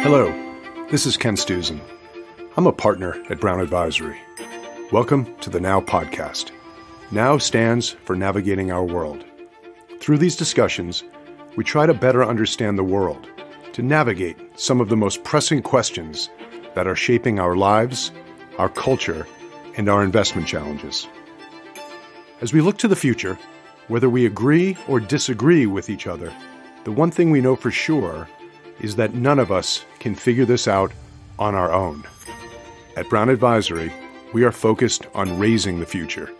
Hello, this is Ken Stuzen. I'm a partner at Brown Advisory. Welcome to the Now podcast. Now stands for Navigating Our World. Through these discussions, we try to better understand the world, to navigate some of the most pressing questions that are shaping our lives, our culture, and our investment challenges. As we look to the future, whether we agree or disagree with each other, the one thing we know for sure is that none of us can figure this out on our own. At Brown Advisory, we are focused on raising the future,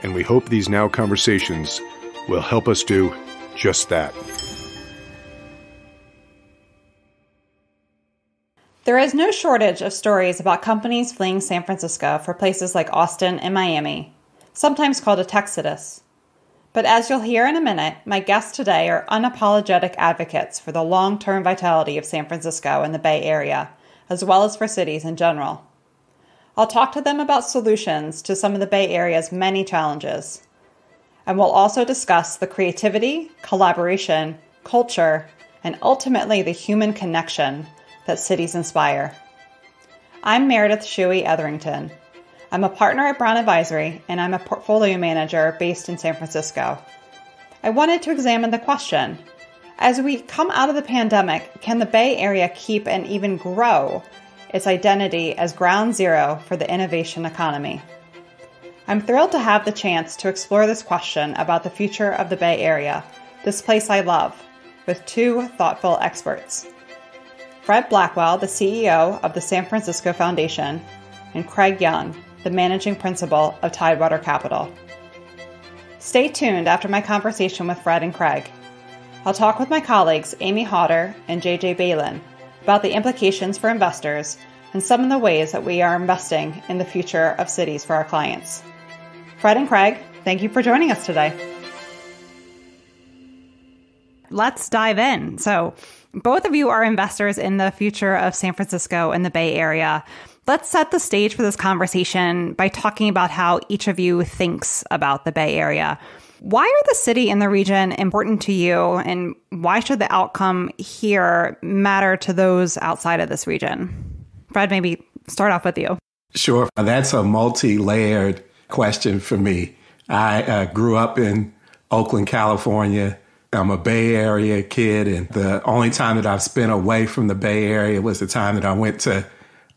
and we hope these Now conversations will help us do just that. There is no shortage of stories about companies fleeing San Francisco for places like Austin and Miami, sometimes called a Texodus. But as you'll hear in a minute, my guests today are unapologetic advocates for the long-term vitality of San Francisco and the Bay Area, as well as for cities in general. I'll talk to them about solutions to some of the Bay Area's many challenges. And we'll also discuss the creativity, collaboration, culture, and ultimately the human connection that cities inspire. I'm Meredith Shuey Etherington. I'm a partner at Brown Advisory, and I'm a portfolio manager based in San Francisco. I wanted to examine the question, as we come out of the pandemic, can the Bay Area keep and even grow its identity as ground zero for the innovation economy? I'm thrilled to have the chance to explore this question about the future of the Bay Area, this place I love, with two thoughtful experts. Fred Blackwell, the CEO of the San Francisco Foundation, and Craig Young, the Managing Principal of Tidewater Capital. Stay tuned after my conversation with Fred and Craig. I'll talk with my colleagues Amy Hauter and JJ Baylin about the implications for investors and some of the ways that we are investing in the future of cities for our clients. Fred and Craig, thank you for joining us today. Let's dive in. So, both of you are investors in the future of San Francisco and the Bay Area. Let's set the stage for this conversation by talking about how each of you thinks about the Bay Area. Why are the city and the region important to you, and why should the outcome here matter to those outside of this region? Fred, maybe start off with you. Sure. That's a multi-layered question for me. I grew up in Oakland, California. I'm a Bay Area kid, and the only time that I've spent away from the Bay Area was the time that I went to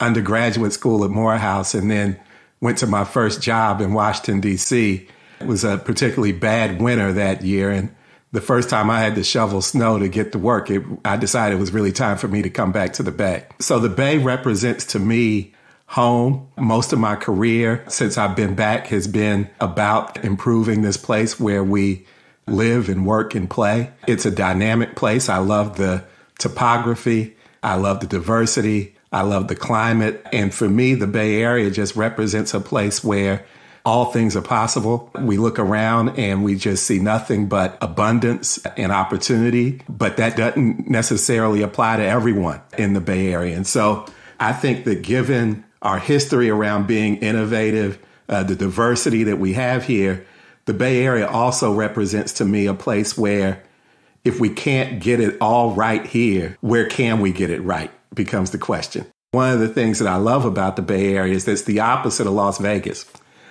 undergraduate school at Morehouse and then went to my first job in Washington, D.C. It was a particularly bad winter that year, and the first time I had to shovel snow to get to work, I decided it was really time for me to come back to the Bay. So the Bay represents to me home. Most of my career since I've been back has been about improving this place where we live and work and play. It's a dynamic place. I love the topography. I love the diversity. I love the climate. And for me, the Bay Area just represents a place where all things are possible. We look around and we just see nothing but abundance and opportunity. But that doesn't necessarily apply to everyone in the Bay Area. And so I think that given our history around being innovative, the diversity that we have here, the Bay Area also represents to me a place where if we can't get it all right here, where can we get it right becomes the question. One of the things that I love about the Bay Area is that it's the opposite of Las Vegas.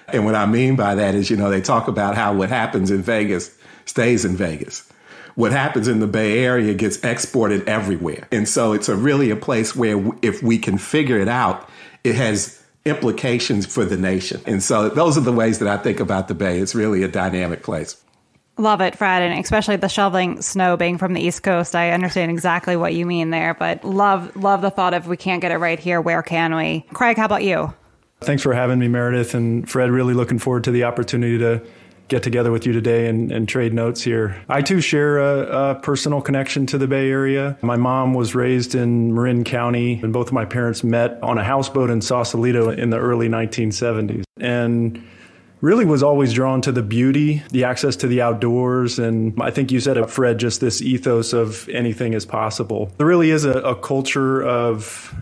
And what I mean by that is, they talk about how what happens in Vegas stays in Vegas. What happens in the Bay Area gets exported everywhere. And so it's really a place where if we can figure it out, it has implications for the nation. And so those are the ways that I think about the Bay. It's really a dynamic place. Love it, Fred, and especially the shoveling snow being from the East Coast. I understand exactly what you mean there, but love the thought of we can't get it right here, where can we? Craig, how about you? Thanks for having me, Meredith, and Fred, really looking forward to the opportunity to get together with you today and trade notes here. I too share a personal connection to the Bay Area. My mom was raised in Marin County, and both of my parents met on a houseboat in Sausalito in the early 1970s. And really was always drawn to the beauty, the access to the outdoors. And I think you said it, Fred, just this ethos of anything is possible. There really is a culture of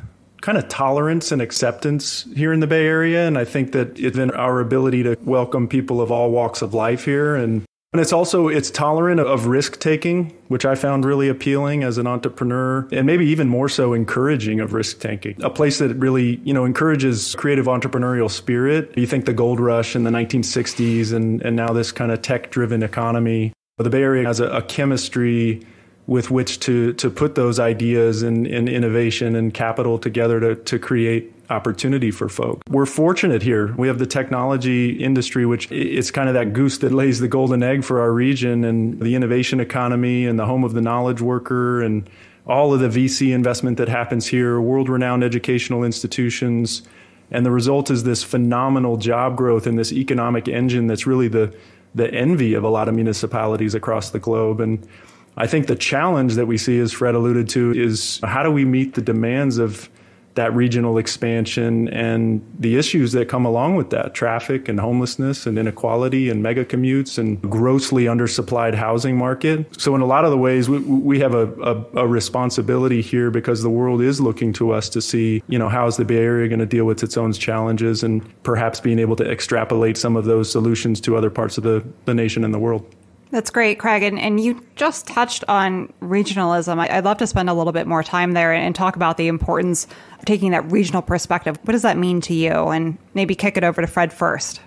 kind of tolerance and acceptance here in the Bay Area. And I think that it's in our ability to welcome people of all walks of life here. And And it's tolerant of risk taking, which I found really appealing as an entrepreneur, and maybe even more so encouraging of risk taking. A place that really, encourages creative entrepreneurial spirit. You think the gold rush in the 1960s and now this kind of tech-driven economy. The Bay Area has a chemistry with which to put those ideas and innovation and capital together to create opportunity for folk. We're fortunate here. We have the technology industry, which is kind of that goose that lays the golden egg for our region, and the innovation economy and the home of the knowledge worker and all of the VC investment that happens here, world-renowned educational institutions. And the result is this phenomenal job growth and this economic engine that's really the envy of a lot of municipalities across the globe. And I think the challenge that we see, as Fred alluded to, is how do we meet the demands of that regional expansion and the issues that come along with that, traffic and homelessness and inequality and mega commutes and grossly undersupplied housing market. So in a lot of the ways, we have a responsibility here, because the world is looking to us to see, how is the Bay Area going to deal with its own challenges, and perhaps being able to extrapolate some of those solutions to other parts of the nation and the world. That's great, Craig. And you just touched on regionalism. I'd love to spend a little bit more time there and talk about the importance of taking that regional perspective. What does that mean to you? And maybe kick it over to Fred first.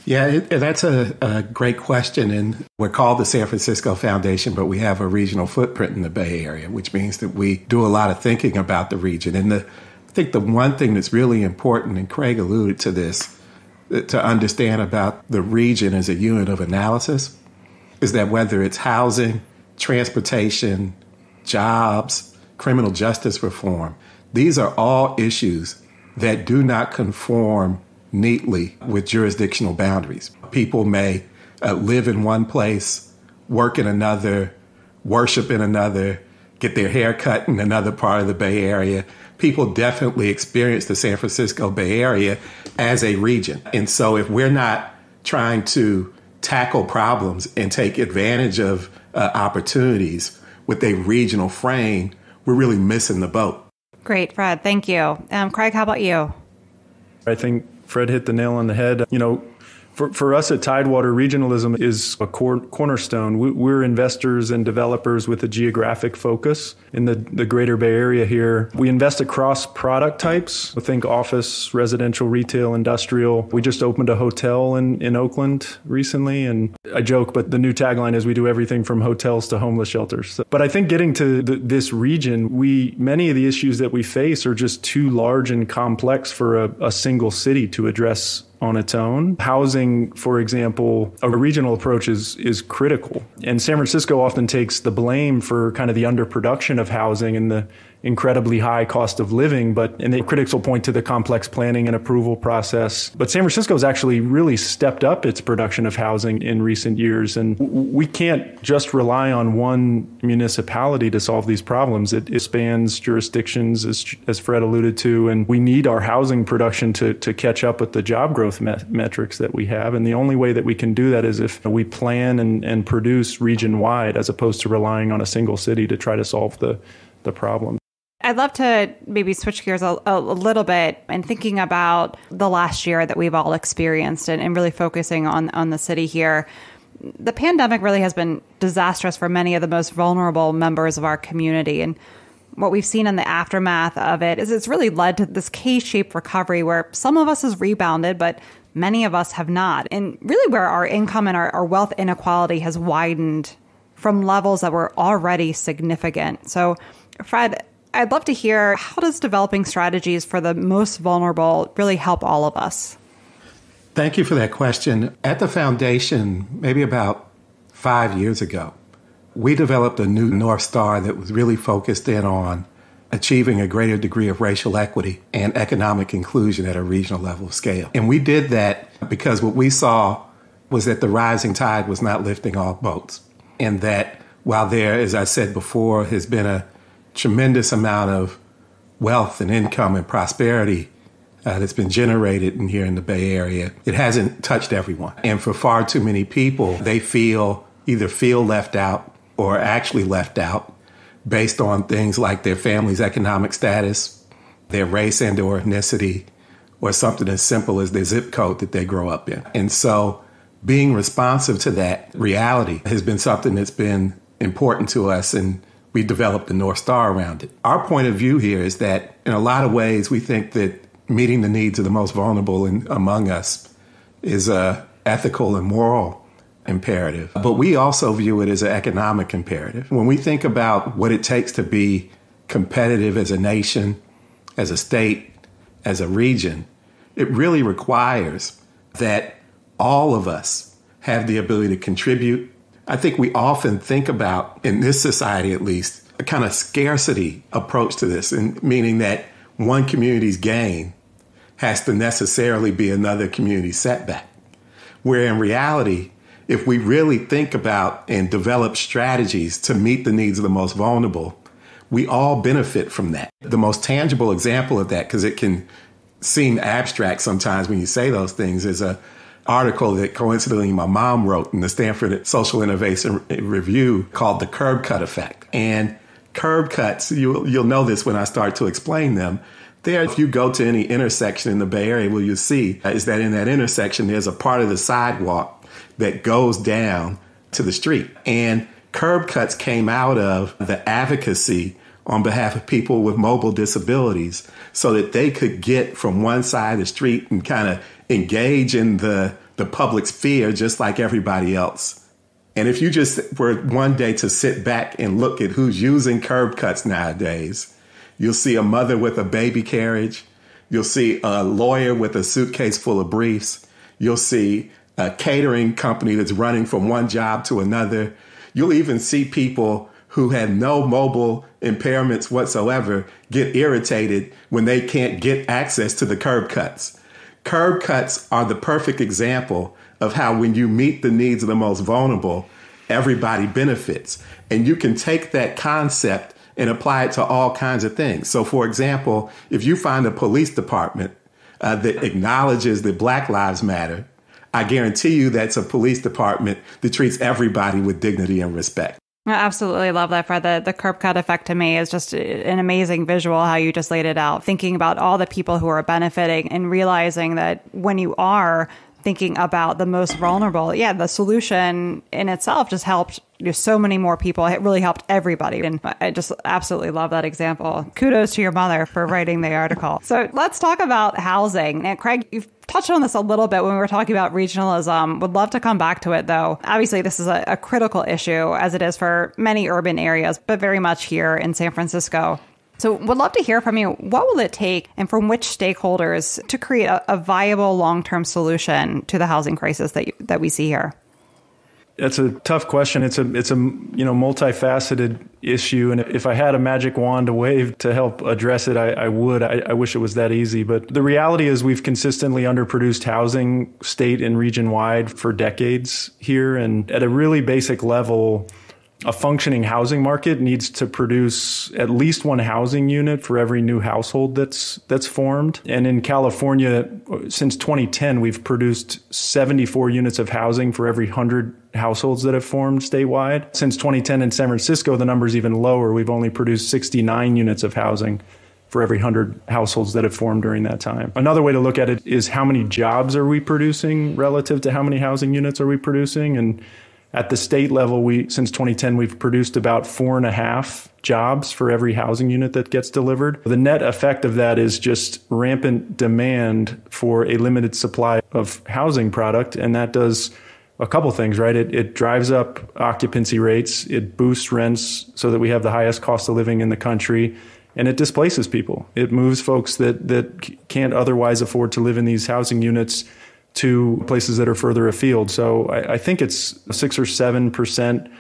Yeah, that's a great question. And we're called the San Francisco Foundation, but we have a regional footprint in the Bay Area, which means that we do a lot of thinking about the region. And I think the one thing that's really important, and Craig alluded to this, to understand about the region as a unit of analysis, is that whether it's housing, transportation, jobs, criminal justice reform, these are all issues that do not conform neatly with jurisdictional boundaries. People may live in one place, work in another, worship in another, get their hair cut in another part of the Bay Area. People definitely experience the San Francisco Bay Area as a region. And so if we're not trying to tackle problems and take advantage of opportunities with a regional frame, we're really missing the boat. Great, Fred. Thank you. Craig, how about you? I think Fred hit the nail on the head. For us at Tidewater, regionalism is a cornerstone. We're investors and developers with a geographic focus in the greater Bay Area here. We invest across product types. Think office, residential, retail, industrial. We just opened a hotel in Oakland recently, and I joke, but the new tagline is we do everything from hotels to homeless shelters. But I think getting to this region, many of the issues that we face are just too large and complex for a single city to address on its own. Housing, for example, a regional approach is critical. And San Francisco often takes the blame for kind of the underproduction of housing and the incredibly high cost of living, and the critics will point to the complex planning and approval process. But San Francisco has actually really stepped up its production of housing in recent years. And we can't just rely on one municipality to solve these problems. It spans jurisdictions, as Fred alluded to, and we need our housing production to catch up with the job growth metrics that we have. And the only way that we can do that is if we plan and produce region-wide, as opposed to relying on a single city to try to solve the problem. I'd love to maybe switch gears a little bit and thinking about the last year that we've all experienced and really focusing on the city here. The pandemic really has been disastrous for many of the most vulnerable members of our community. And what we've seen in the aftermath of it is it's really led to this K-shaped recovery where some of us has rebounded, but many of us have not. And really where our income and our wealth inequality has widened from levels that were already significant. So, Fred, I'd love to hear, how does developing strategies for the most vulnerable really help all of us? Thank you for that question. At the foundation, maybe about 5 years ago, we developed a new North Star that was really focused in on achieving a greater degree of racial equity and economic inclusion at a regional level scale. And we did that because what we saw was that the rising tide was not lifting all boats. And that while there, as I said before, has been a tremendous amount of wealth and income and prosperity that's been generated here in the Bay Area, it hasn't touched everyone. And for far too many people, they either feel left out or actually left out based on things like their family's economic status, their race and or ethnicity, or something as simple as their zip code that they grow up in. And so being responsive to that reality has been something that's been important to us, and we developed the North Star around it. Our point of view here is that in a lot of ways, we think that meeting the needs of the most vulnerable among us is a ethical and moral imperative. But we also view it as an economic imperative. When we think about what it takes to be competitive as a nation, as a state, as a region, it really requires that all of us have the ability to contribute. I think we often think about, in this society at least, a kind of scarcity approach to this, and meaning that one community's gain has to necessarily be another community's setback. Where in reality, if we really think about and develop strategies to meet the needs of the most vulnerable, we all benefit from that. The most tangible example of that, because it can seem abstract sometimes when you say those things, is an article that coincidentally my mom wrote in the Stanford Social Innovation Review called The Curb Cut Effect. And curb cuts, you'll know this when I start to explain them. There, if you go to any intersection in the Bay Area, what you'll see is that in that intersection, there's a part of the sidewalk that goes down to the street. And curb cuts came out of the advocacy on behalf of people with mobile disabilities so that they could get from one side of the street and kind of engage in the public sphere just like everybody else. And if you just were one day to sit back and look at who's using curb cuts nowadays, you'll see a mother with a baby carriage. You'll see a lawyer with a suitcase full of briefs. You'll see a catering company that's running from one job to another. You'll even see people who have no mobile impairments whatsoever get irritated when they can't get access to the curb cuts. Curb cuts are the perfect example of how when you meet the needs of the most vulnerable, everybody benefits. And you can take that concept and apply it to all kinds of things. So, for example, if you find a police department that acknowledges that Black Lives Matter, I guarantee you that's a police department that treats everybody with dignity and respect. I absolutely love that, Fred. The curb cut effect to me is just an amazing visual, how you just laid it out, thinking about all the people who are benefiting and realizing that when you are thinking about the most vulnerable, the solution in itself just helped so many more people. It really helped everybody. And I just absolutely love that example. Kudos to your mother for writing the article. So let's talk about housing. And Craig, you've touched on this a little bit when we were talking about regionalism. Would love to come back to it, though. Obviously, this is a critical issue, as it is for many urban areas, but very much here in San Francisco. So would love to hear from you. What will it take and from which stakeholders to create a viable long-term solution to the housing crisis that we see here? That's a tough question. It's a multifaceted issue. And if I had a magic wand to wave to help address it, I would. I wish it was that easy. But the reality is we've consistently underproduced housing state and region wide for decades here. And at a really basic level, a functioning housing market needs to produce at least one housing unit for every new household that's formed. And in California, since 2010, we've produced 74 units of housing for every 100 households that have formed statewide. Since 2010 in San Francisco, the number's even lower. We've only produced 69 units of housing for every 100 households that have formed during that time. Another way to look at it is how many jobs are we producing relative to how many housing units are we producing? And at the state level, since 2010, we've produced about 4.5 jobs for every housing unit that gets delivered. The net effect of that is just rampant demand for a limited supply of housing product. And that does a couple things, right? It drives up occupancy rates. It boosts rents so that we have the highest cost of living in the country. And it displaces people. It moves folks that can't otherwise afford to live in these housing units to places that are further afield. So I think it's 6 or 7%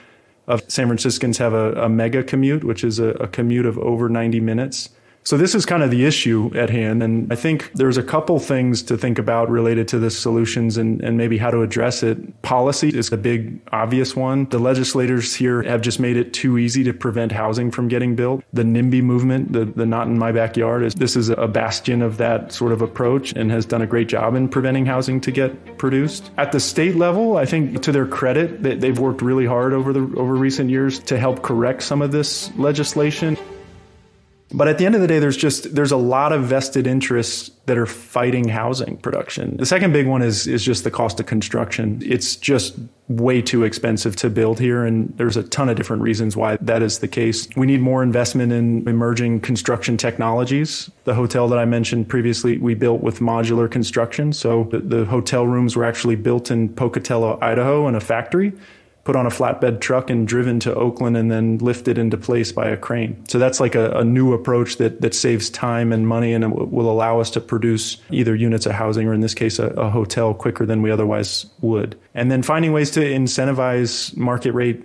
of San Franciscans have a mega commute, which is a commute of over 90 minutes. So this is kind of the issue at hand. And I think there's a couple things to think about related to the solutions and maybe how to address it. Policy is a big, obvious one. The legislators here have just made it too easy to prevent housing from getting built. The NIMBY movement, the Not in My Backyard, this is a bastion of that sort of approach and has done a great job in preventing housing to get produced. At the state level, I think to their credit, they've worked really hard over recent years to help correct some of this legislation. But at the end of the day, there's a lot of vested interests that are fighting housing production. The second big one is just the cost of construction. It's just way too expensive to build here, and there's a ton of different reasons why that is the case. We need more investment in emerging construction technologies. The hotel that I mentioned previously, we built with modular construction. So the hotel rooms were actually built in Pocatello, Idaho, in a factory, put on a flatbed truck and driven to Oakland and then lifted into place by a crane. So that's like a new approach that saves time and money and will allow us to produce either units of housing or in this case, a hotel quicker than we otherwise would. And then finding ways to incentivize market rate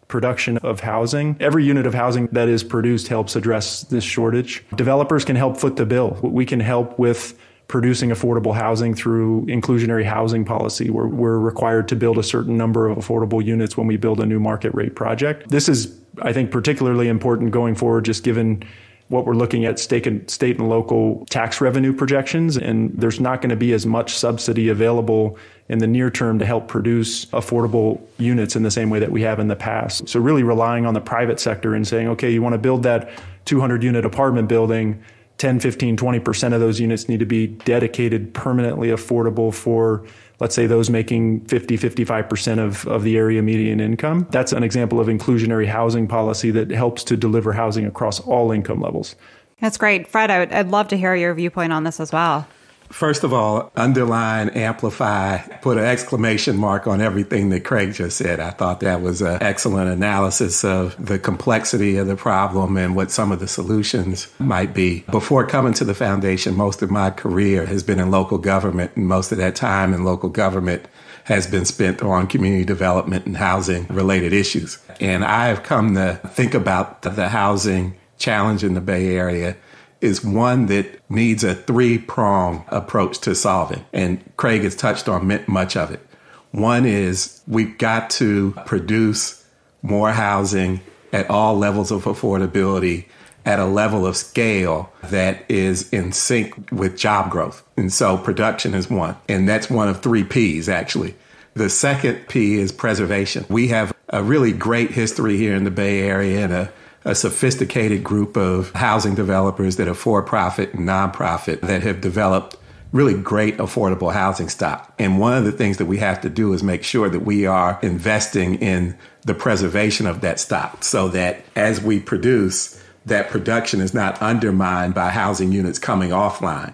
production of housing. Every unit of housing that is produced helps address this shortage. Developers can help foot the bill. We can help with producing affordable housing through inclusionary housing policy, where we're required to build a certain number of affordable units when we build a new market rate project. This is, I think, particularly important going forward, just given what we're looking at state and local tax revenue projections. And there's not going to be as much subsidy available in the near term to help produce affordable units in the same way that we have in the past. So really relying on the private sector and saying, okay, you want to build that 200 unit apartment building, 10, 15, 20% of those units need to be dedicated, permanently affordable for, let's say, those making 50, 55% of the area median income. That's an example of inclusionary housing policy that helps to deliver housing across all income levels. That's great. Fred, I'd love to hear your viewpoint on this as well. First of all, underline, amplify, put an exclamation mark on everything that Craig just said. I thought that was an excellent analysis of the complexity of the problem and what some of the solutions might be. Before coming to the foundation, most of my career has been in local government, and most of that time in local government has been spent on community development and housing related issues. And I have come to think about the housing challenge in the Bay Area is one that needs a three-pronged approach to solving. And Craig has touched on much of it. One is we've got to produce more housing at all levels of affordability at a level of scale that is in sync with job growth. And so production is one. And that's one of three P's, actually. The second P is preservation. We have a really great history here in the Bay Area and a sophisticated group of housing developers that are for-profit and nonprofit that have developed really great affordable housing stock. And one of the things that we have to do is make sure that we are investing in the preservation of that stock so that as we produce, that production is not undermined by housing units coming offline.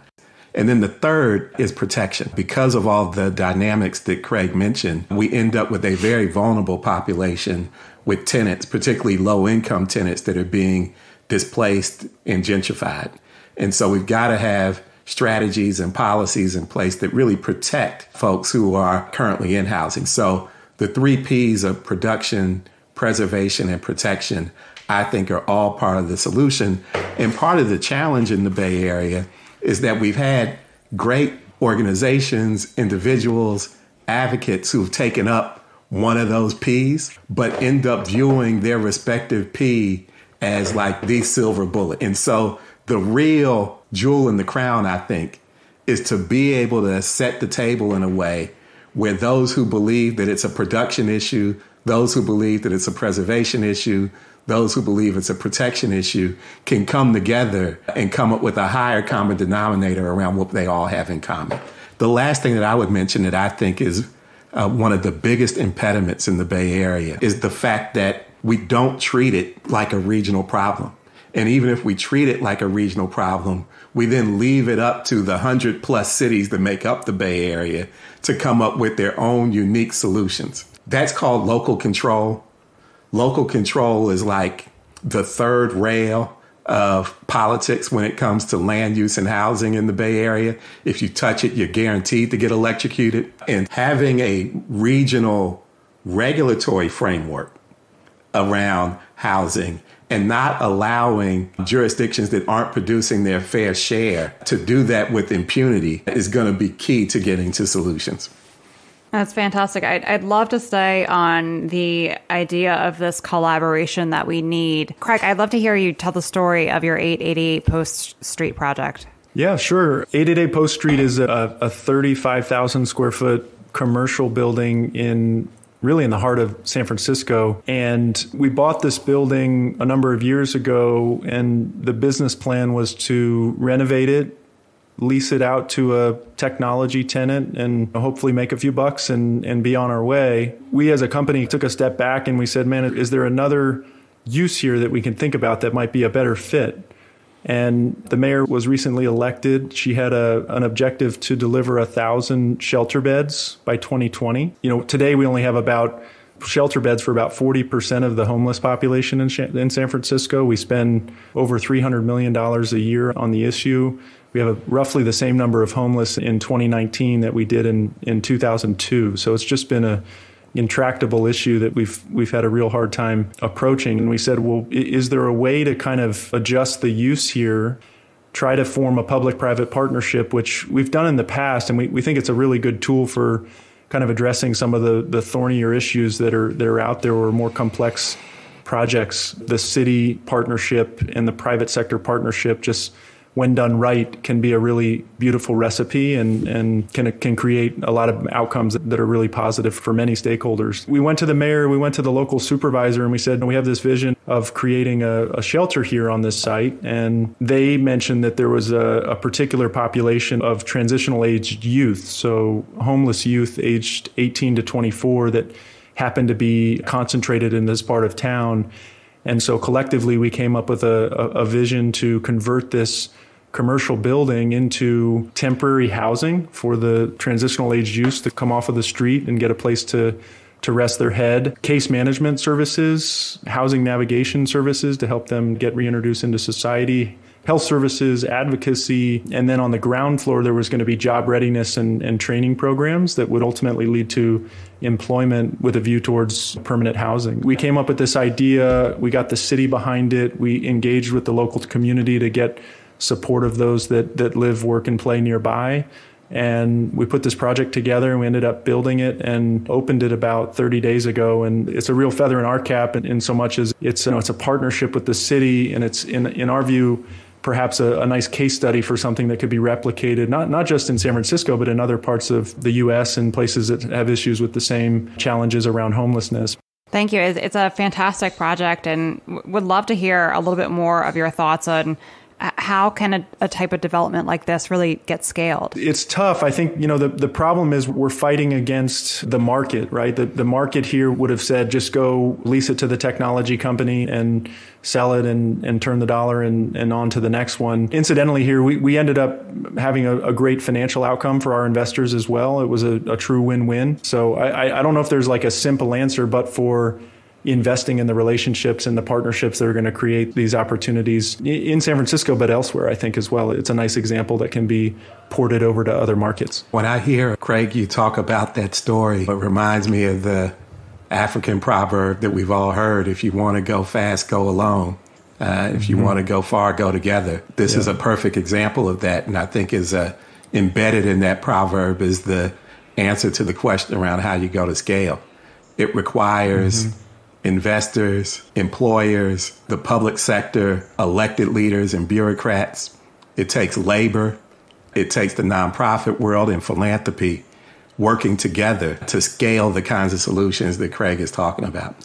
And then the third is protection. Because of all the dynamics that Craig mentioned, we end up with a very vulnerable population with tenants, particularly low-income tenants that are being displaced and gentrified. And so we've got to have strategies and policies in place that really protect folks who are currently in housing. So the three P's of production, preservation, and protection, I think are all part of the solution. And part of the challenge in the Bay Area is that we've had great organizations, individuals, advocates who've taken up one of those P's, but end up viewing their respective P as like the silver bullet. And so the real jewel in the crown, I think, is to be able to set the table in a way where those who believe that it's a production issue, those who believe that it's a preservation issue, those who believe it's a protection issue can come together and come up with a higher common denominator around what they all have in common. The last thing that I would mention that I think is one of the biggest impediments in the Bay Area is the fact that we don't treat it like a regional problem. And even if we treat it like a regional problem, we then leave it up to the 100+ cities that make up the Bay Area to come up with their own unique solutions. That's called local control. Local control is like the third rail of politics when it comes to land use and housing in the Bay Area. If you touch it, you're guaranteed to get electrocuted. And having a regional regulatory framework around housing and not allowing jurisdictions that aren't producing their fair share to do that with impunity is going to be key to getting to solutions. That's fantastic. I'd love to stay on the idea of this collaboration that we need. Craig, I'd love to hear you tell the story of your 888 Post Street project. Yeah, sure. 888 Post Street is a 35,000 square foot commercial building in really in the heart of San Francisco. And we bought this building a number of years ago, and the business plan was to renovate it, lease it out to a technology tenant, and hopefully make a few bucks and be on our way. We as a company took a step back and we said, man, is there another use here that we can think about that might be a better fit? And the mayor was recently elected. She had an objective to deliver 1,000 shelter beds by 2020. Today we only have about shelter beds for about 40% of the homeless population in San Francisco. We spend over $300 million a year on the issue. We have roughly the same number of homeless in 2019 that we did in 2002. So it's just been an intractable issue that we've had a real hard time approaching. And we said, well, is there a way to kind of adjust the use here, try to form a public-private partnership, which we've done in the past, and we think it's a really good tool for kind of addressing some of the thornier issues that are out there or more complex projects. The city partnership and the private sector partnership, just when done right, can be a really beautiful recipe and can create a lot of outcomes that are really positive for many stakeholders. We went to the mayor, we went to the local supervisor, and we said, we have this vision of creating a shelter here on this site. And they mentioned that there was a particular population of transitional aged youth, so homeless youth aged 18 to 24 that happened to be concentrated in this part of town. And so collectively, we came up with a vision to convert this commercial building into temporary housing for the transitional aged youth to come off of the street and get a place to rest their head, case management services, housing navigation services to help them get reintroduced into society, health services, advocacy, and then on the ground floor, there was going to be job readiness and training programs that would ultimately lead to employment with a view towards permanent housing. We came up with this idea. We got the city behind it. We engaged with the local community to get support of those that live, work, and play nearby. And we put this project together and we ended up building it and opened it about 30 days ago. And it's a real feather in our cap in so much as it's a partnership with the city. And it's, in our view, perhaps a nice case study for something that could be replicated, not just in San Francisco, but in other parts of the U.S. and places that have issues with the same challenges around homelessness. Thank you. It's a fantastic project, and would love to hear a little bit more of your thoughts on how can a type of development like this really get scaled? It's tough. I think, the problem is we're fighting against the market, right? The market here would have said, just go lease it to the technology company and sell it and turn the dollar and on to the next one. Incidentally, here, we ended up having a great financial outcome for our investors as well. It was a true win-win. So I don't know if there's like a simple answer, but for investing in the relationships and the partnerships that are going to create these opportunities in San Francisco, but elsewhere, I think as well. It's a nice example that can be ported over to other markets. When I hear, Craig, you talk about that story, it reminds me of the African proverb that we've all heard: if you want to go fast, go alone. If you want to go far, go together. This is a perfect example of that. And I think embedded in that proverb is the answer to the question around how you go to scale. It requires investors, employers, the public sector, elected leaders and bureaucrats. It takes labor. It takes the nonprofit world and philanthropy working together to scale the kinds of solutions that Craig is talking about.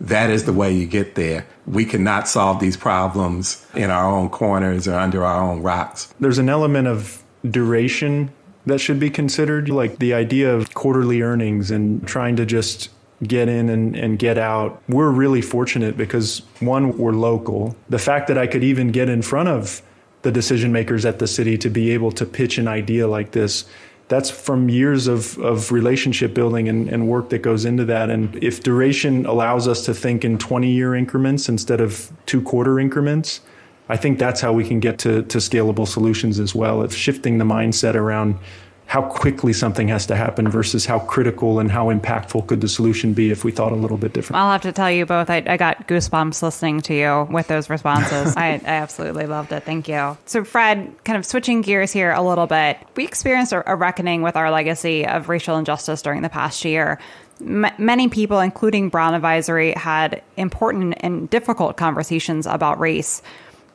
That is the way you get there. We cannot solve these problems in our own corners or under our own rocks. There's an element of duration that should be considered, like the idea of quarterly earnings and trying to just get in and get out. We're really fortunate because, one, we're local. The fact that I could even get in front of the decision makers at the city to be able to pitch an idea like this, that's from years of relationship building and work that goes into that. And if duration allows us to think in 20-year increments instead of 2-quarter increments, I think that's how we can get to scalable solutions as well. It's shifting the mindset around how quickly something has to happen versus how critical and how impactful could the solution be if we thought a little bit different. I'll have to tell you both, I got goosebumps listening to you with those responses. I absolutely loved it. Thank you. So Fred, kind of switching gears here a little bit, we experienced a reckoning with our legacy of racial injustice during the past year. Many people, including Brown Advisory, had important and difficult conversations about race.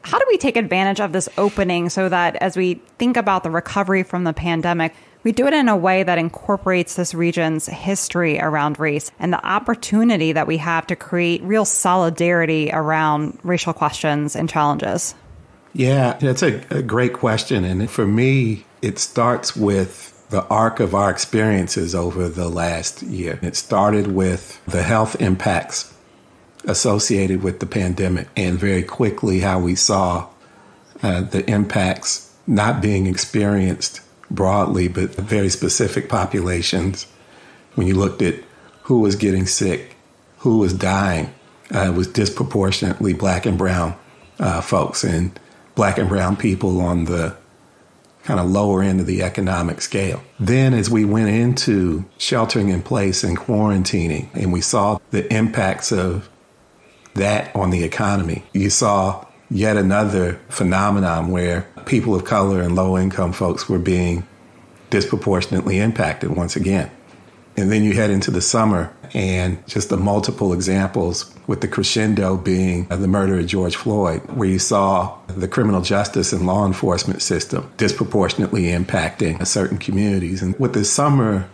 How do we take advantage of this opening so that as we think about the recovery from the pandemic, We do it in a way that incorporates this region's history around race and the opportunity that we have to create real solidarity around racial questions and challenges. Yeah, that's a great question. And for me, it starts with the arc of our experiences over the last year. It started with the health impacts associated with the pandemic, and very quickly how we saw the impacts not being experienced broadly, but very specific populations. When you looked at who was getting sick, who was dying, it was disproportionately Black and brown folks, and Black and brown people on the kind of lower end of the economic scale. Then as we went into sheltering in place and quarantining, and we saw the impacts of that on the economy, you saw yet another phenomenon where people of color and low-income folks were being disproportionately impacted once again. And then you head into the summer, and just the multiple examples, with the crescendo being the murder of George Floyd, where you saw the criminal justice and law enforcement system disproportionately impacting certain communities. And what the summer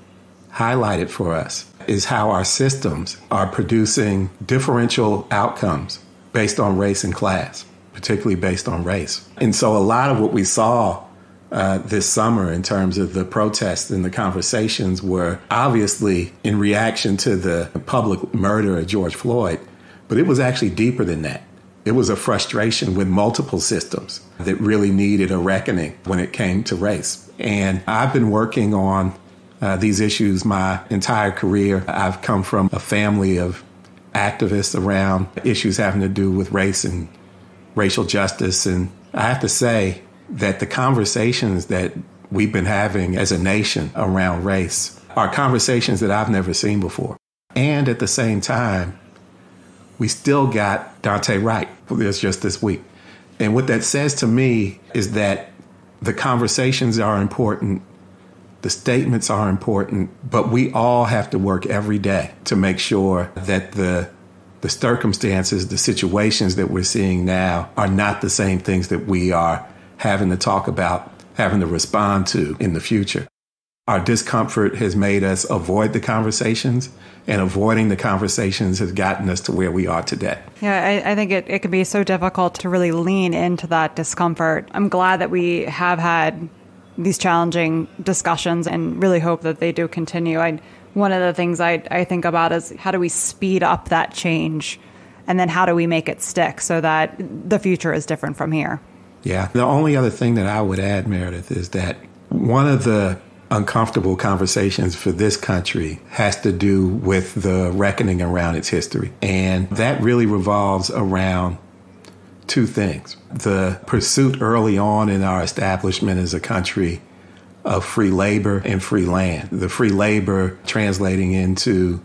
highlighted for us is how our systems are producing differential outcomes based on race and class, particularly based on race. And so a lot of what we saw this summer in terms of the protests and the conversations were obviously in reaction to the public murder of George Floyd, but it was actually deeper than that. It was a frustration with multiple systems that really needed a reckoning when it came to race. And I've been working on these issues my entire career. I've come from a family of activists around issues having to do with race and racial justice. And I have to say that the conversations that we've been having as a nation around race are conversations that I've never seen before. And at the same time, we still got Dante Wright just this week. And what that says to me is that the conversations are important, the statements are important, but we all have to work every day to make sure that the circumstances, the situations that we're seeing now are not the same things that we are having to talk about, having to respond to in the future. Our discomfort has made us avoid the conversations, and avoiding the conversations has gotten us to where we are today. Yeah, I think it can be so difficult to really lean into that discomfort. I'm glad that we have had these challenging discussions and really hope that they do continue. One of the things I think about is how do we speed up that change, and then how do we make it stick so that the future is different from here? Yeah. The only other thing that I would add, Meredith, is that one of the uncomfortable conversations for this country has to do with the reckoning around its history. And that really revolves around two things. The pursuit early on in our establishment as a country of free labor and free land. The free labor translating into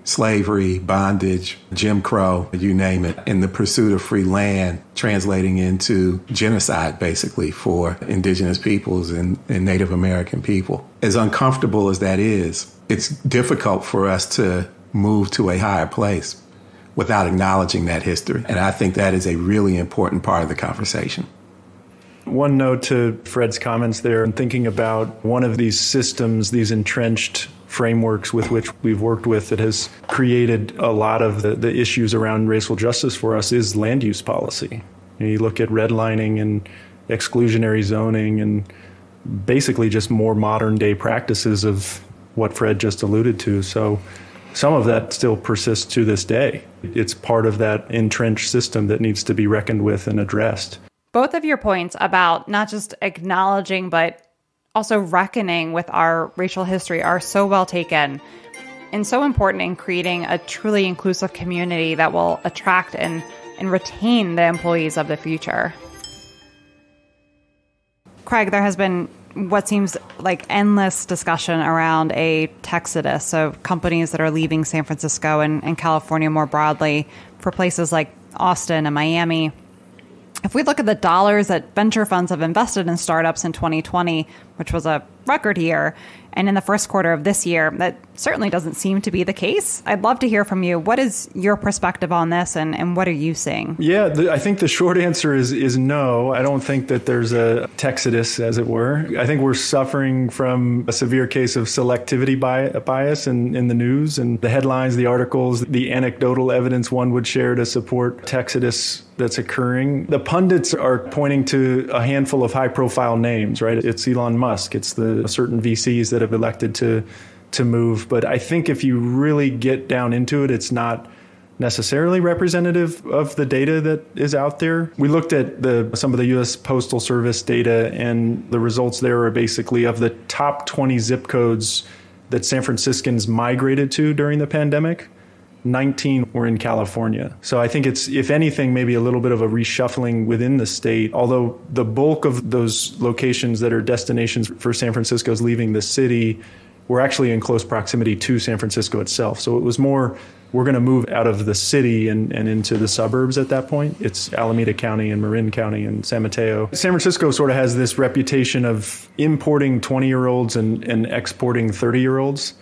slavery, bondage, Jim Crow, you name it, and the pursuit of free land translating into genocide, basically, for indigenous peoples and Native American people. As uncomfortable as that is, it's difficult for us to move to a higher place without acknowledging that history. And I think that is a really important part of the conversation. One note to Fred's comments there, and thinking about one of these systems, these entrenched frameworks with which we've worked with that has created a lot of the issues around racial justice for us is land use policy. You look at redlining and exclusionary zoning and basically just more modern day practices of what Fred just alluded to. So some of that still persists to this day. It's part of that entrenched system that needs to be reckoned with and addressed. Both of your points about not just acknowledging, but also reckoning with our racial history are so well taken and so important in creating a truly inclusive community that will attract and retain the employees of the future. Craig, there has been what seems like endless discussion around a texodus of companies that are leaving San Francisco and California more broadly for places like Austin and Miami. If we look at the dollars that venture funds have invested in startups in 2020, which was a record year. And in the first quarter of this year, that certainly doesn't seem to be the case. I'd love to hear from you. What is your perspective on this, and what are you seeing? Yeah, I think the short answer is no. I don't think that there's a Texodus, as it were. I think we're suffering from a severe case of selectivity bias in the news, and the headlines, the articles, the anecdotal evidence one would share to support Texodus that's occurring. The pundits are pointing to a handful of high-profile names, right? It's Elon Musk. It's the certain VCs that have elected to move. But I think if you really get down into it, it's not necessarily representative of the data that is out there. We looked at some of the U.S. Postal Service data, and the results there are basically of the top 20 zip codes that San Franciscans migrated to during the pandemic, 19 were in California. So I think it's, if anything, maybe a little bit of a reshuffling within the state, although the bulk of those locations that are destinations for San Francisco's leaving the city were actually in close proximity to San Francisco itself. So it was more, we're going to move out of the city and into the suburbs at that point. It's Alameda County and Marin County and San Mateo. San Francisco sort of has this reputation of importing 20-year-olds and exporting 30-year-olds.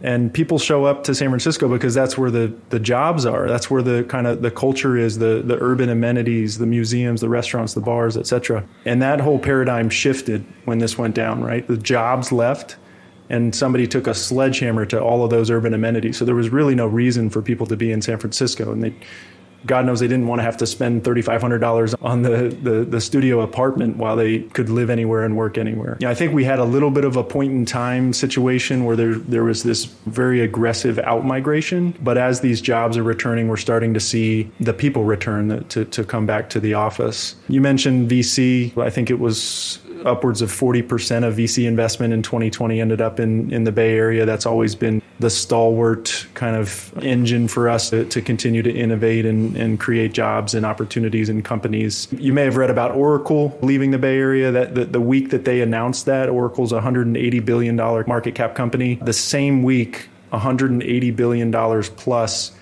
And people show up to San Francisco because that's where the jobs are. That's where the kind of the culture is, the urban amenities, the museums, the restaurants, the bars, et cetera. And that whole paradigm shifted when this went down, right? The jobs left, and somebody took a sledgehammer to all of those urban amenities. So there was really no reason for people to be in San Francisco. And God knows they didn't want to have to spend $3,500 on the studio apartment while they could live anywhere and work anywhere. I think we had a little bit of a point in time situation where there was this very aggressive out-migration. But as these jobs are returning, we're starting to see the people return to come back to the office. You mentioned VC. I think it was upwards of 40% of VC investment in 2020 ended up in the Bay Area. That's always been the stalwart kind of engine for us to continue to innovate and create jobs and opportunities in companies. You may have read about Oracle leaving the Bay Area. That the week that they announced that, Oracle's a $180 billion market cap company. The same week, $180 billion plus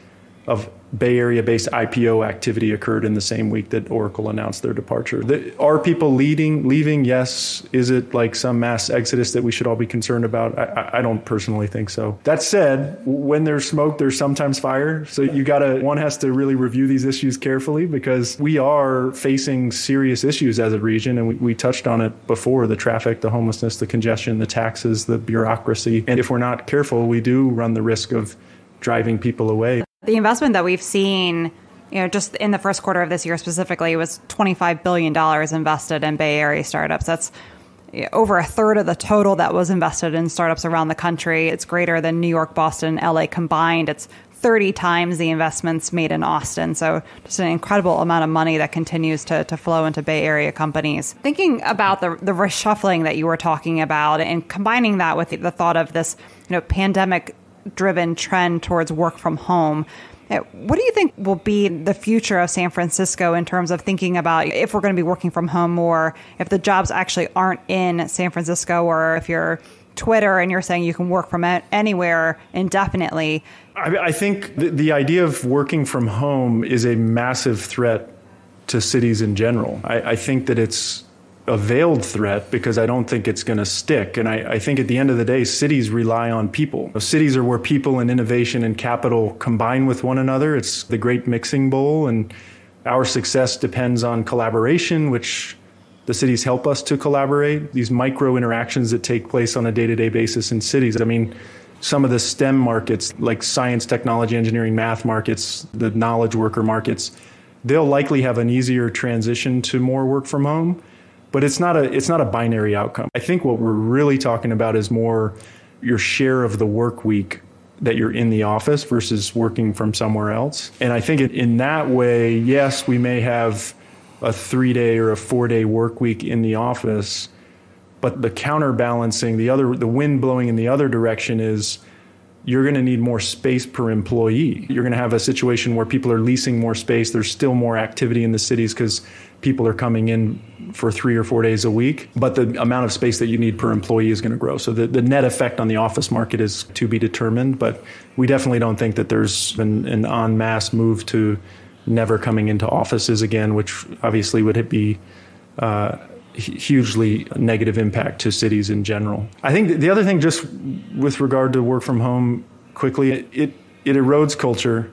of Bay Area-based IPO activity occurred in the same week that Oracle announced their departure. Are people leaving? Yes. Is it like some mass exodus that we should all be concerned about? I don't personally think so. That said, when there's smoke, there's sometimes fire. So one has to really review these issues carefully, because we are facing serious issues as a region. And we touched on it before: the traffic, the homelessness, the congestion, the taxes, the bureaucracy. And if we're not careful, we do run the risk of driving people away. The investment that we've seen, just in the first quarter of this year specifically, was $25 billion invested in Bay Area startups. That's over a third of the total that was invested in startups around the country. It's greater than New York, Boston, and LA combined. It's 30 times the investments made in Austin. So just an incredible amount of money that continues to flow into Bay Area companies. Thinking about the reshuffling that you were talking about, and combining that with the thought of this pandemic-driven trend towards work from home, what do you think will be the future of San Francisco in terms of thinking about if we're going to be working from home more, if the jobs actually aren't in San Francisco, or if you're Twitter and you're saying you can work from anywhere indefinitely? I think the idea of working from home is a massive threat to cities in general. I think that it's a veiled threat because I don't think it's going to stick. And I think at the end of the day, cities rely on people. Cities are where people and innovation and capital combine with one another. It's the great mixing bowl, and our success depends on collaboration, which the cities help us to collaborate. These micro interactions that take place on a day-to-day basis in cities. I mean, some of the STEM markets, like science, technology, engineering, math markets, the knowledge worker markets, they'll likely have an easier transition to more work from home. But it's not a binary outcome. I think what we're really talking about is more your share of the work week that you're in the office versus working from somewhere else. And I think in that way, yes, we may have a 3-day or a 4-day work week in the office, but the counterbalancing, the wind blowing in the other direction is you're going to need more space per employee. You're going to have a situation where people are leasing more space. There's still more activity in the cities because people are coming in for 3 or 4 days a week, but the amount of space that you need per employee is going to grow. So the net effect on the office market is to be determined, but we definitely don't think that there's an en masse move to never coming into offices again, which obviously would be hugely negative impact to cities in general. I think the other thing, just with regard to work from home quickly, it erodes culture.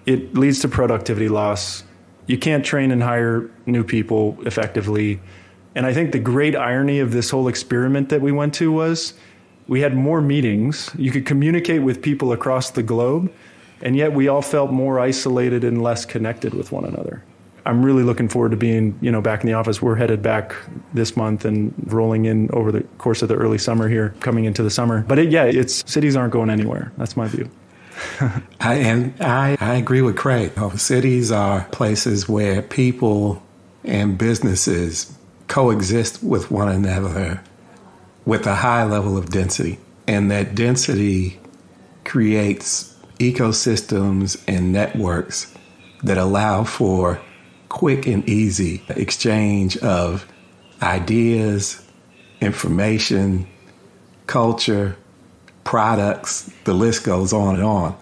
It leads to productivity loss. You can't train and hire new people effectively. And I think the great irony of this whole experiment that we went to was we had more meetings. You could communicate with people across the globe, and yet we all felt more isolated and less connected with one another. I'm really looking forward to being, back in the office. We're headed back this month and rolling in over the course of the early summer here, coming into the summer. But cities aren't going anywhere. That's my view. I agree with Craig. Cities are places where people and businesses coexist with one another with a high level of density. And that density creates ecosystems and networks that allow for quick and easy exchange of ideas, information, culture, products, the list goes on and on.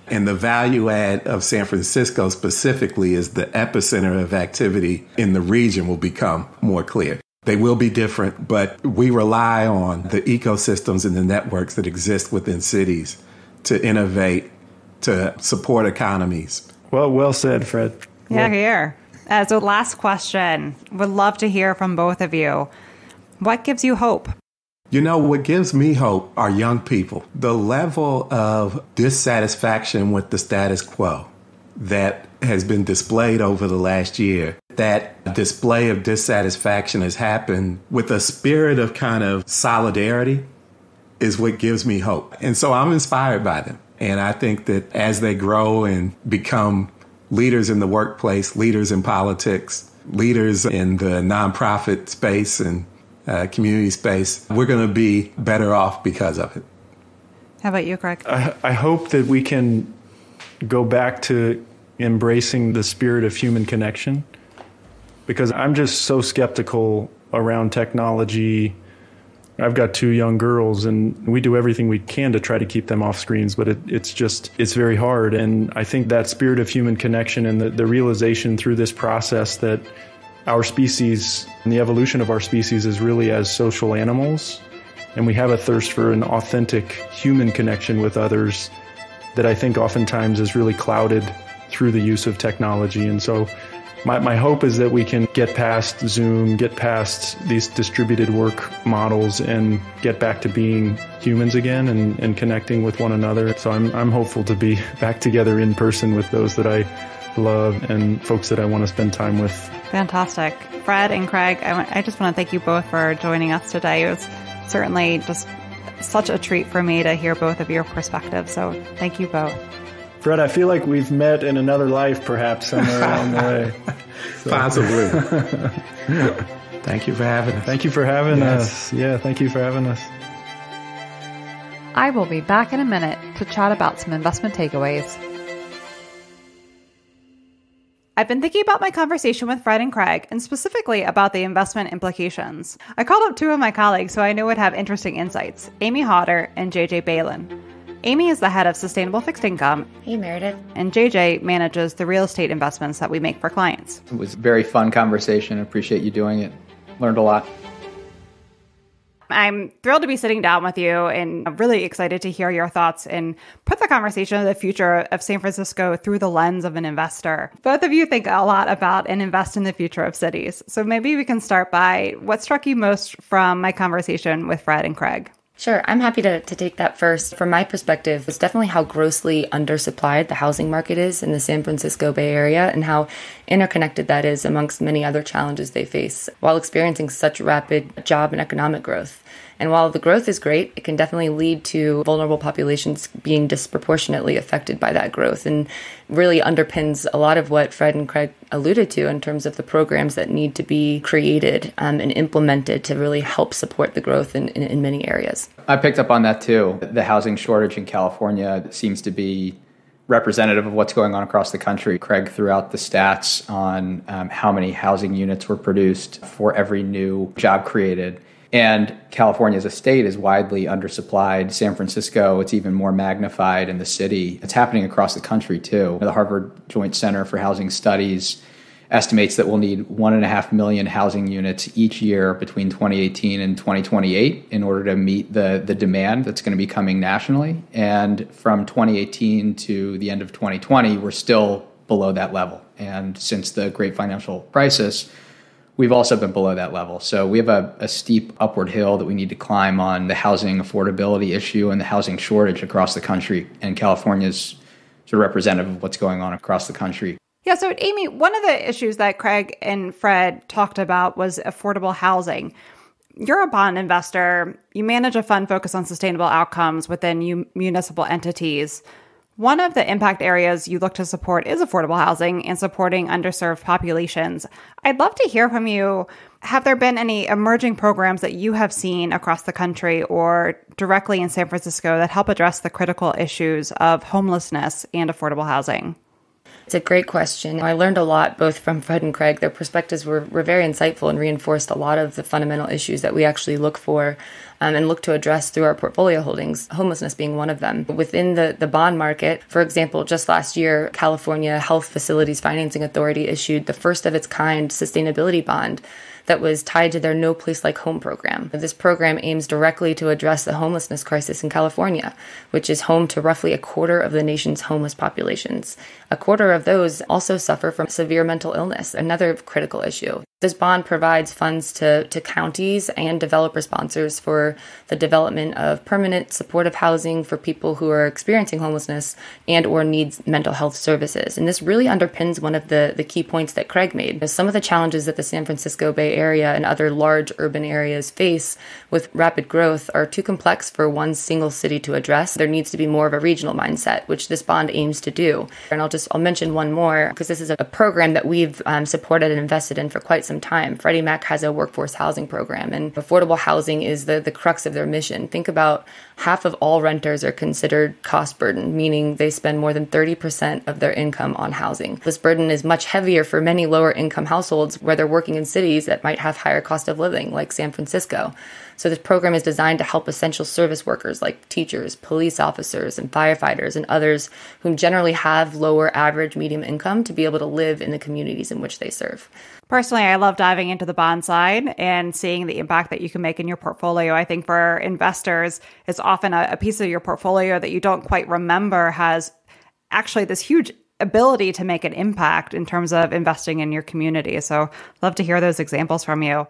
And the value add of San Francisco specifically is the epicenter of activity in the region will become more clear. They will be different, but we rely on the ecosystems and the networks that exist within cities to innovate, to support economies. Well said, Fred. Yeah, here. As a last question, would love to hear from both of you. What gives you hope? What gives me hope are young people. The level of dissatisfaction with the status quo that has been displayed over the last year, that display of dissatisfaction has happened with a spirit of kind of solidarity is what gives me hope. And so I'm inspired by them. And I think that as they grow and become leaders in the workplace, leaders in politics, leaders in the nonprofit space and community space, we're going to be better off because of it. How about you, Craig? I hope that we can go back to embracing the spirit of human connection, because I'm just so skeptical around technology. I've got 2 young girls, and we do everything we can to try to keep them off screens, but it's very hard. And I think that spirit of human connection and the realization through this process that our species and the evolution of our species is really as social animals, and we have a thirst for an authentic human connection with others that I think oftentimes is really clouded through the use of technology. And so my hope is that we can get past Zoom, get past these distributed work models, and get back to being humans again and connecting with one another. So I'm hopeful to be back together in person with those that I love and folks that I want to spend time with. Fantastic. Fred and Craig, I just want to thank you both for joining us today. It was certainly just such a treat for me to hear both of your perspectives. So thank you both. Fred, I feel like we've met in another life, perhaps, somewhere along the way. So. Possibly. Thank you for having us. Thank you for having us. Yeah, thank you for having us. I will be back in a minute to chat about some investment takeaways. I've been thinking about my conversation with Fred and Craig, and specifically about the investment implications. I called up 2 of my colleagues who I knew would have interesting insights, Amy Hauter and JJ Baylin. Amy is the head of Sustainable Fixed Income. Hey, Meredith. And JJ manages the real estate investments that we make for clients. It was a very fun conversation. I appreciate you doing it. Learned a lot. I'm thrilled to be sitting down with you, and I'm really excited to hear your thoughts and put the conversation of the future of San Francisco through the lens of an investor. Both of you think a lot about and invest in the future of cities. So maybe we can start by what struck you most from my conversation with Fred and Craig. Sure. I'm happy to take that first. From my perspective, it's definitely how grossly undersupplied the housing market is in the San Francisco Bay Area and how interconnected that is amongst many other challenges they face while experiencing such rapid job and economic growth. And while the growth is great, it can definitely lead to vulnerable populations being disproportionately affected by that growth, and really underpins a lot of what Fred and Craig alluded to in terms of the programs that need to be created and implemented to really help support the growth in many areas. I picked up on that too. The housing shortage in California seems to be representative of what's going on across the country. Craig threw out the stats on how many housing units were produced for every new job created. And California as a state is widely undersupplied. San Francisco, it's even more magnified in the city. It's happening across the country too. The Harvard Joint Center for Housing Studies estimates that we'll need 1.5 million housing units each year between 2018 and 2028 in order to meet the demand that's going to be coming nationally. And from 2018 to the end of 2020, we're still below that level. And since the great financial crisis, we've also been below that level. So we have a steep upward hill that we need to climb on the housing affordability issue and the housing shortage across the country. And California is sort of representative of what's going on across the country. Yeah, so Amy, one of the issues that Craig and Fred talked about was affordable housing. You're a bond investor. You manage a fund focused on sustainable outcomes within municipal entities. One of the impact areas you look to support is affordable housing and supporting underserved populations. I'd love to hear from you. Have there been any emerging programs that you have seen across the country or directly in San Francisco that help address the critical issues of homelessness and affordable housing? It's a great question. I learned a lot both from Fred and Craig. Their perspectives were very insightful and reinforced a lot of the fundamental issues that we actually look for and look to address through our portfolio holdings, homelessness being one of them. Within the bond market, for example, just last year, California Health Facilities Financing Authority issued the first of its kind sustainability bond that was tied to their No Place Like Home program. This program aims directly to address the homelessness crisis in California, which is home to roughly a quarter of the nation's homeless populations. A quarter of those also suffer from severe mental illness, another critical issue. This bond provides funds to counties and developer sponsors for the development of permanent supportive housing for people who are experiencing homelessness and or needs mental health services. And this really underpins one of the key points that Craig made. Some of the challenges that the San Francisco Bay Area and other large urban areas face with rapid growth are too complex for one single city to address. There needs to be more of a regional mindset, which this bond aims to do. And I'll mention one more because this is a program that we've supported and invested in for quite some time. Freddie Mac has a workforce housing program, and affordable housing is the crux of their mission. Think about half of all renters are considered cost burden, meaning they spend more than 30% of their income on housing. This burden is much heavier for many lower income households where they're working in cities that might have higher cost of living, like San Francisco. So this program is designed to help essential service workers like teachers, police officers, and firefighters, and others who generally have lower average medium income to be able to live in the communities in which they serve. Personally, I love diving into the bond side and seeing the impact that you can make in your portfolio. I think for investors, it's often a piece of your portfolio that you don't quite remember has actually this huge ability to make an impact in terms of investing in your community. So love to hear those examples from you.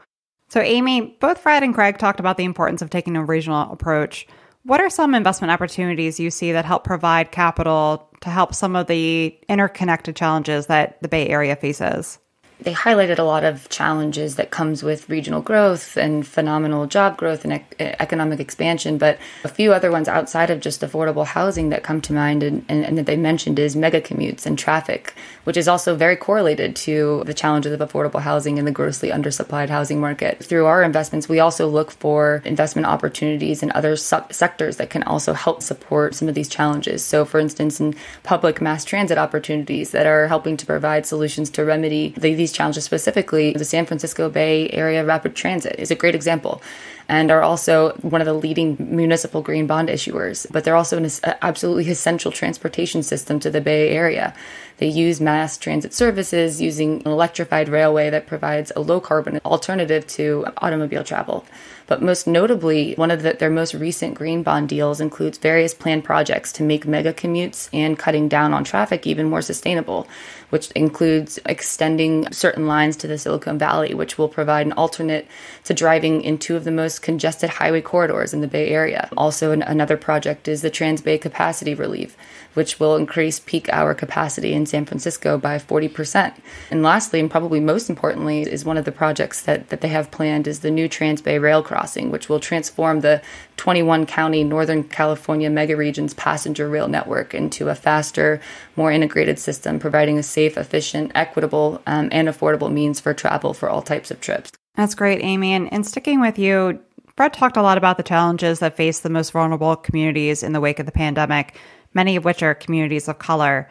So Amy, both Fred and Craig talked about the importance of taking a regional approach. What are some investment opportunities you see that help provide capital to help some of the interconnected challenges that the Bay Area faces? They highlighted a lot of challenges that comes with regional growth and phenomenal job growth and economic expansion, but a few other ones outside of just affordable housing that come to mind and that they mentioned is mega commutes and traffic, which is also very correlated to the challenges of affordable housing and the grossly undersupplied housing market. Through our investments, we also look for investment opportunities in other sectors that can also help support some of these challenges. So for instance, in public mass transit opportunities that are helping to provide solutions to remedy these challenges specifically, the San Francisco Bay Area Rapid Transit is a great example and are also one of the leading municipal green bond issuers. But they're also an absolutely essential transportation system to the Bay Area. They use mass transit services using an electrified railway that provides a low-carbon alternative to automobile travel. But most notably, one of their most recent green bond deals includes various planned projects to make mega commutes and cutting down on traffic even more sustainable, which includes extending certain lines to the Silicon Valley, which will provide an alternate to driving in two of the most congested highway corridors in the Bay Area. Also, another project is the Transbay capacity relief, which will increase peak hour capacity in San Francisco by 40%. And lastly, and probably most importantly, is one of the projects that they have planned is the new Transbay rail crossing, which will transform the 21-county Northern California megaregion's passenger rail network into a faster, more integrated system, providing a safe, efficient, equitable, and affordable means for travel for all types of trips. That's great, Amy. And sticking with you, Fred talked a lot about the challenges that face the most vulnerable communities in the wake of the pandemic, many of which are communities of color.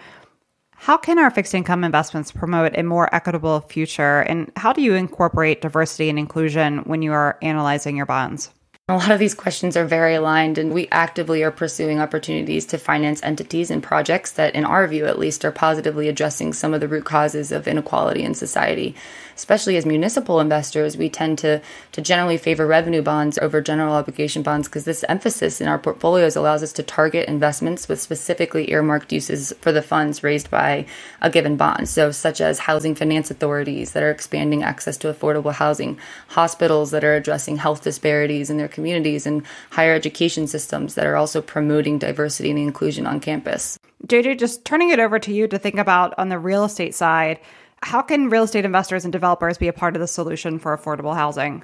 How can our fixed income investments promote a more equitable future? And how do you incorporate diversity and inclusion when you are analyzing your bonds? A lot of these questions are very aligned, and we actively are pursuing opportunities to finance entities and projects that, in our view at least, are positively addressing some of the root causes of inequality in society. Especially as municipal investors, we tend to generally favor revenue bonds over general obligation bonds because this emphasis in our portfolios allows us to target investments with specifically earmarked uses for the funds raised by a given bond. So such as housing finance authorities that are expanding access to affordable housing, hospitals that are addressing health disparities in their communities, and higher education systems that are also promoting diversity and inclusion on campus. JJ, just turning it over to you to think about on the real estate side, how can real estate investors and developers be a part of the solution for affordable housing?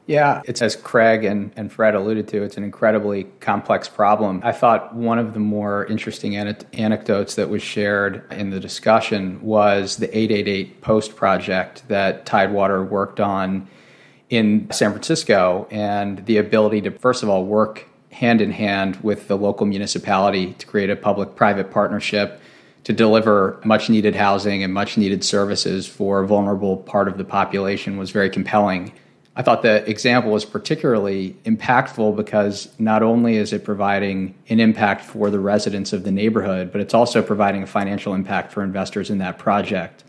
Yeah, it's as Craig and Fred alluded to, it's an incredibly complex problem. I thought one of the more interesting anecdotes that was shared in the discussion was the 888 Post project that Tidewater worked on in San Francisco, and the ability to, first of all, work hand in hand with the local municipality to create a public-private partnership to deliver much-needed housing and much-needed services for a vulnerable part of the population was very compelling. I thought the example was particularly impactful because not only is it providing an impact for the residents of the neighborhood, but it's also providing a financial impact for investors in that project.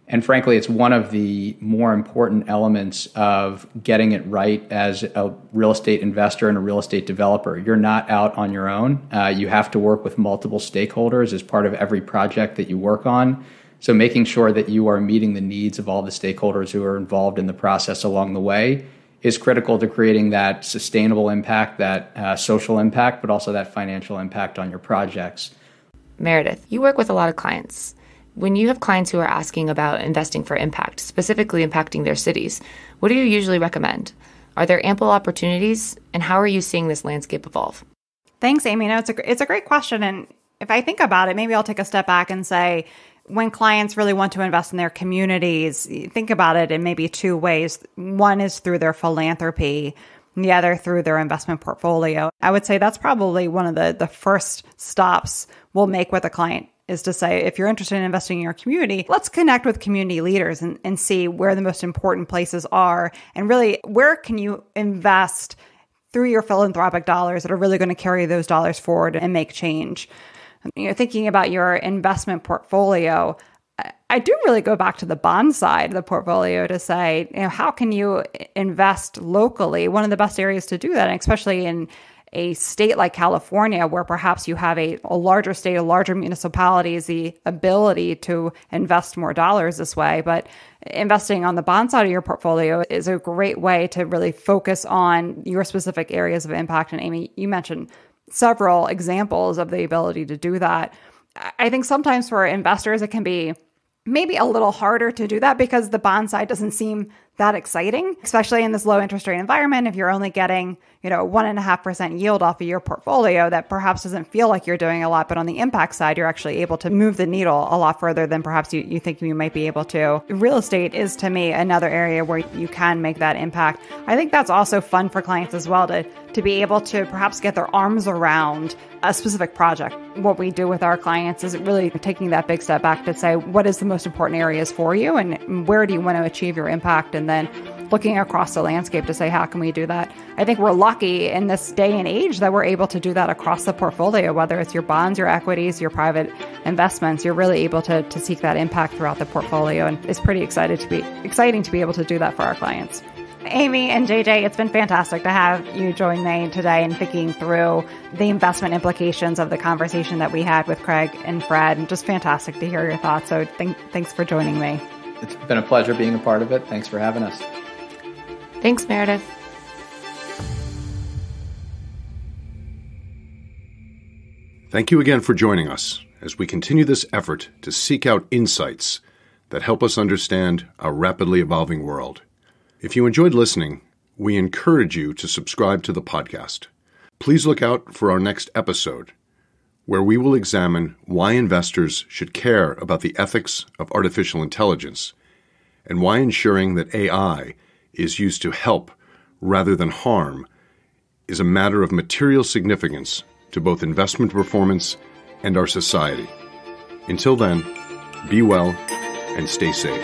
And frankly, it's one of the more important elements of getting it right as a real estate investor and a real estate developer. You're not out on your own. You have to work with multiple stakeholders as part of every project that you work on. So making sure that you are meeting the needs of all the stakeholders who are involved in the process along the way is critical to creating that sustainable impact, that social impact, but also that financial impact on your projects. Meredith, you work with a lot of clients. When you have clients who are asking about investing for impact, specifically impacting their cities, what do you usually recommend? Are there ample opportunities, and how are you seeing this landscape evolve? Thanks, Amy. No, it's a great question. And if I think about it, maybe I'll take a step back and say, when clients really want to invest in their communities, think about it in maybe two ways. One is through their philanthropy, and the other through their investment portfolio. I would say that's probably one of the first stops we'll make with a client, is to say, if you're interested in investing in your community, let's connect with community leaders and see where the most important places are, and really where can you invest through your philanthropic dollars that are really going to carry those dollars forward and make change. Thinking about your investment portfolio, I do really go back to the bond side of the portfolio to say, how can you invest locally? One of the best areas to do that, and especially in a state like California, where perhaps you have a larger state, a larger municipalities, the ability to invest more dollars this way. But investing on the bond side of your portfolio is a great way to really focus on your specific areas of impact. And Amy, you mentioned several examples of the ability to do that. I think sometimes for investors, it can be maybe a little harder to do that because the bond side doesn't seem that exciting, especially in this low interest rate environment. If you're only getting, 1.5% yield off of your portfolio, that perhaps doesn't feel like you're doing a lot. But on the impact side, you're actually able to move the needle a lot further than perhaps you think you might be able to. Real estate is, to me, another area where you can make that impact. I think that's also fun for clients as well to be able to perhaps get their arms around a specific project. What we do with our clients is really taking that big step back to say, what is the most important areas for you and where do you want to achieve your impact? And then looking across the landscape to say, how can we do that? I think we're lucky in this day and age that we're able to do that across the portfolio, whether it's your bonds, your equities, your private investments. You're really able to seek that impact throughout the portfolio. And it's pretty exciting to be able to do that for our clients. Amy and JJ, it's been fantastic to have you join me today in thinking through the investment implications of the conversation that we had with Craig and Fred. And just fantastic to hear your thoughts. So thanks for joining me. It's been a pleasure being a part of it. Thanks for having us. Thanks, Meredith. Thank you again for joining us as we continue this effort to seek out insights that help us understand our rapidly evolving world. If you enjoyed listening, we encourage you to subscribe to the podcast. Please look out for our next episode, where we will examine why investors should care about the ethics of artificial intelligence and why ensuring that AI is used to help rather than harm is a matter of material significance to both investment performance and our society. Until then, be well and stay safe.